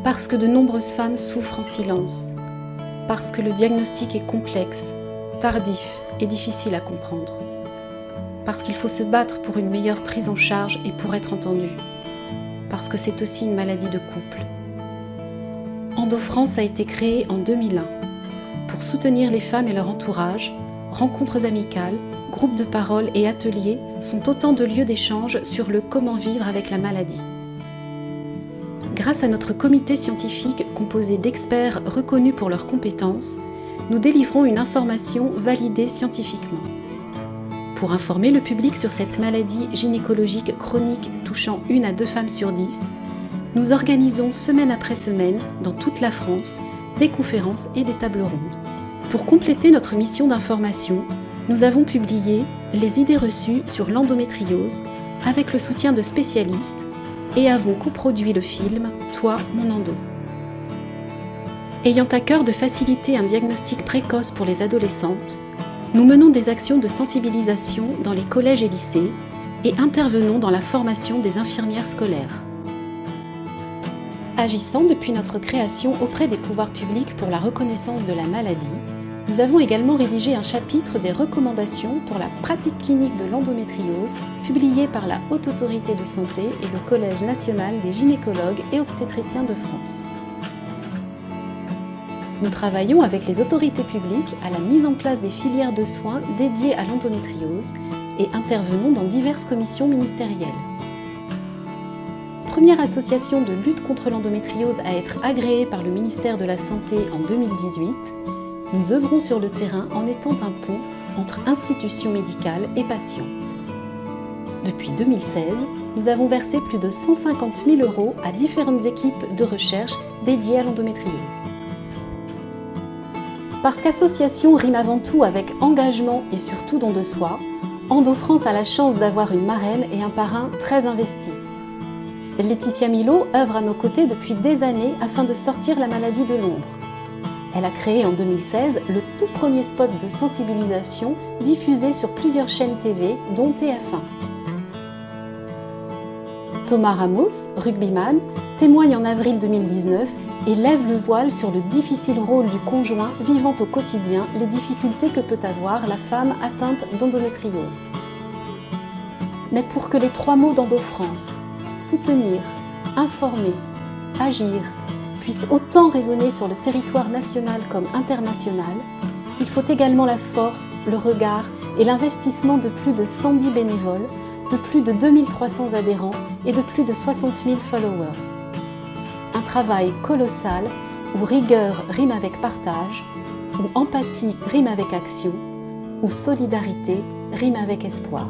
Parce que de nombreuses femmes souffrent en silence, parce que le diagnostic est complexe, tardif et difficile à comprendre, parce qu'il faut se battre pour une meilleure prise en charge et pour être entendu, parce que c'est aussi une maladie de couple. EndoFrance a été créée en 2001 pour soutenir les femmes et leur entourage. Rencontres amicales, groupes de parole et ateliers sont autant de lieux d'échange sur le comment vivre avec la maladie. Grâce à notre comité scientifique composé d'experts reconnus pour leurs compétences, nous délivrons une information validée scientifiquement. Pour informer le public sur cette maladie gynécologique chronique touchant 1 à 2 femmes sur 10, nous organisons semaine après semaine, dans toute la France, des conférences et des tables rondes. Pour compléter notre mission d'information, nous avons publié les idées reçues sur l'endométriose avec le soutien de spécialistes et avons coproduit le film « Toi, mon endo ». Ayant à cœur de faciliter un diagnostic précoce pour les adolescentes, nous menons des actions de sensibilisation dans les collèges et lycées et intervenons dans la formation des infirmières scolaires. Agissant depuis notre création auprès des pouvoirs publics pour la reconnaissance de la maladie, nous avons également rédigé un chapitre des recommandations pour la pratique clinique de l'endométriose, publié par la Haute Autorité de Santé et le Collège national des gynécologues et obstétriciens de France. Nous travaillons avec les autorités publiques à la mise en place des filières de soins dédiées à l'endométriose et intervenons dans diverses commissions ministérielles. Première association de lutte contre l'endométriose à être agréée par le ministère de la Santé en 2018, nous œuvrons sur le terrain en étant un pont entre institutions médicales et patients. Depuis 2016, nous avons versé plus de 150 000 € à différentes équipes de recherche dédiées à l'endométriose. Parce qu'association rime avant tout avec engagement et surtout don de soi, EndoFrance a la chance d'avoir une marraine et un parrain très investis. Laetitia Milot œuvre à nos côtés depuis des années afin de sortir la maladie de l'ombre. Elle a créé en 2016 le tout premier spot de sensibilisation diffusé sur plusieurs chaînes TV, dont TF1. Thomas Ramos, rugbyman, témoigne en avril 2019 et lève le voile sur le difficile rôle du conjoint vivant au quotidien les difficultés que peut avoir la femme atteinte d'endométriose. Mais pour que les 3 mots d'EndoFrance, soutenir, informer, agir, puissent autant résonner sur le territoire national comme international, il faut également la force, le regard et l'investissement de plus de 110 bénévoles, de plus de 2300 adhérents et de plus de 60 000 followers. Un travail colossal où rigueur rime avec partage, où empathie rime avec action, où solidarité rime avec espoir.